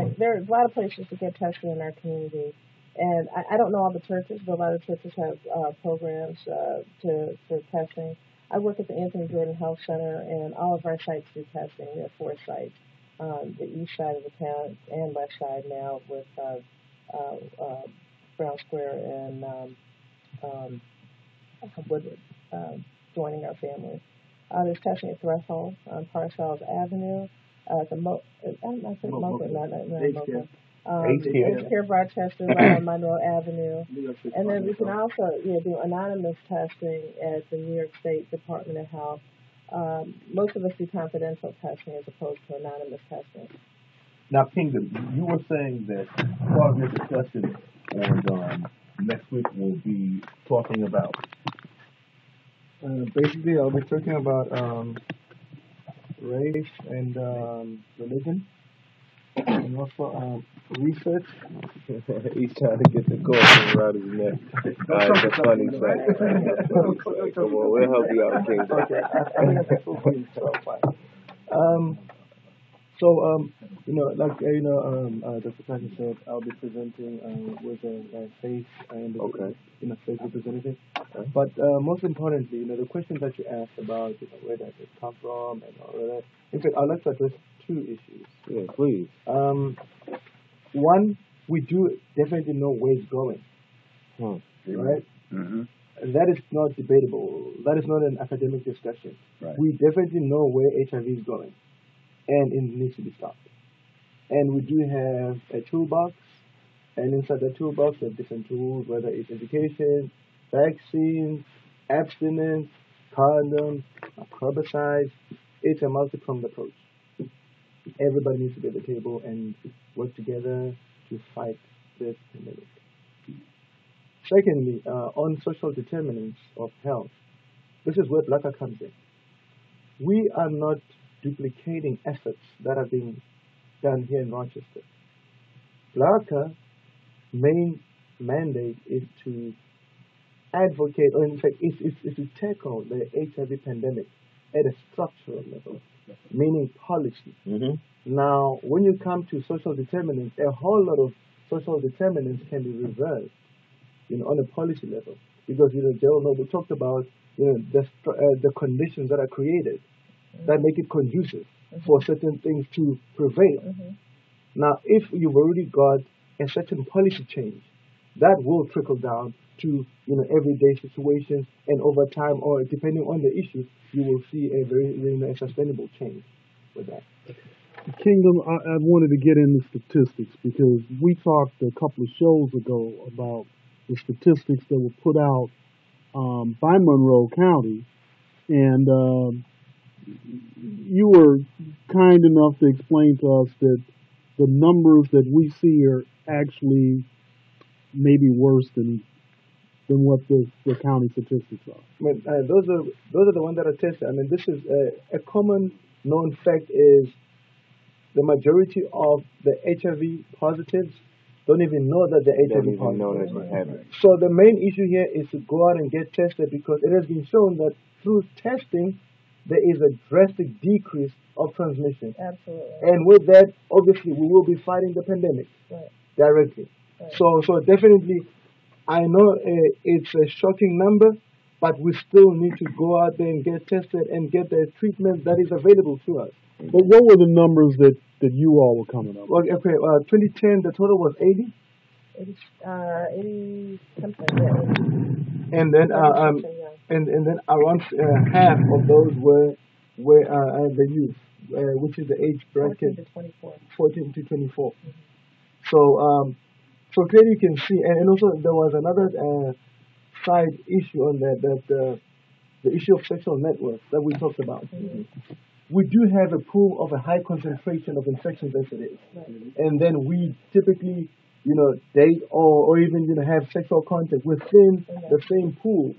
Right. There's a lot of places to get tested in our community. And I don't know all the churches, but a lot of churches have programs for testing. I work at the Anthony Jordan Health Center, and all of our sites do testing. We have 4 sites, the east side of the town and west side now with Brown Square and Woodward joining our family. There's testing at Threshold on Parcells Avenue. Aged Care Rochester right on Monroe Avenue. And then we can also do anonymous testing at the New York State Department of Health. Most of us do confidential testing as opposed to anonymous testing. Now, Kingdom, you were saying that part of your discussion on next week will be talking about? Basically, I'll be talking about race and religion, and also research. He's trying to get the cord around his neck. That's funny. Come on, we'll help you out, King. Okay, I think that's full for you, so fine. Dr. Patrick said, I'll be presenting with a faith and faith representative. Okay. But most importantly, the questions that you asked about, where does it come from and all of that. In fact, I'd like to address 2 issues. Yeah, please. One, we do definitely know where it's going. Right? Mm-hmm. That is not debatable. That is not an academic discussion. Right. We definitely know where HIV is going, and it needs to be stopped. And we do have a toolbox, and inside the toolbox we have different tools, whether it's education, vaccines, abstinence, condoms, herbicides. It's a multi-pronged approach. Everybody needs to be at the table and work together to fight this pandemic. Secondly, on social determinants of health, this is where BLCA comes in. We are not duplicating efforts that are being done here in Rochester. BLCA's main mandate is to advocate, or in fact, is to tackle the HIV pandemic at a structural level, meaning policy. Mm-hmm. Now, when you come to social determinants, a whole lot of social determinants can be reversed, on a policy level, because Gerald Noble talked about the conditions that are created that make it conducive for certain things to prevail. Mm-hmm. Now, if you've already got a certain policy change, that will trickle down to everyday situations, and over time, or depending on the issue, you will see a very sustainable change with that. Kingdom, I wanted to get into statistics because we talked a couple of shows ago about the statistics that were put out by Monroe County, and you were kind enough to explain to us that the numbers that we see are actually maybe worse than what the county statistics are. Those are the ones that are tested. I mean, this is a common known fact is the majority of the HIV positives don't even know that they're HIV positive. So the main issue here is to go out and get tested, because it has been shown that through testing there is a drastic decrease of transmission. Absolutely. And with that, obviously, we will be fighting the pandemic directly. Right. So definitely, I know it's a shocking number, but we still need to go out there and get tested and get the treatment that is available to us. But what were the numbers that you all were coming up with? Okay, 2010, the total was 80. 80 something, yeah. And then and then around half of those were the youth, which is the age bracket 14 to 24. Mm-hmm. So clearly you can see, and also there was another side issue on that the issue of sexual networks that we talked about. Mm-hmm. We do have a pool of a high concentration of infections as it is, and then we typically date or even have sexual contact within the same pool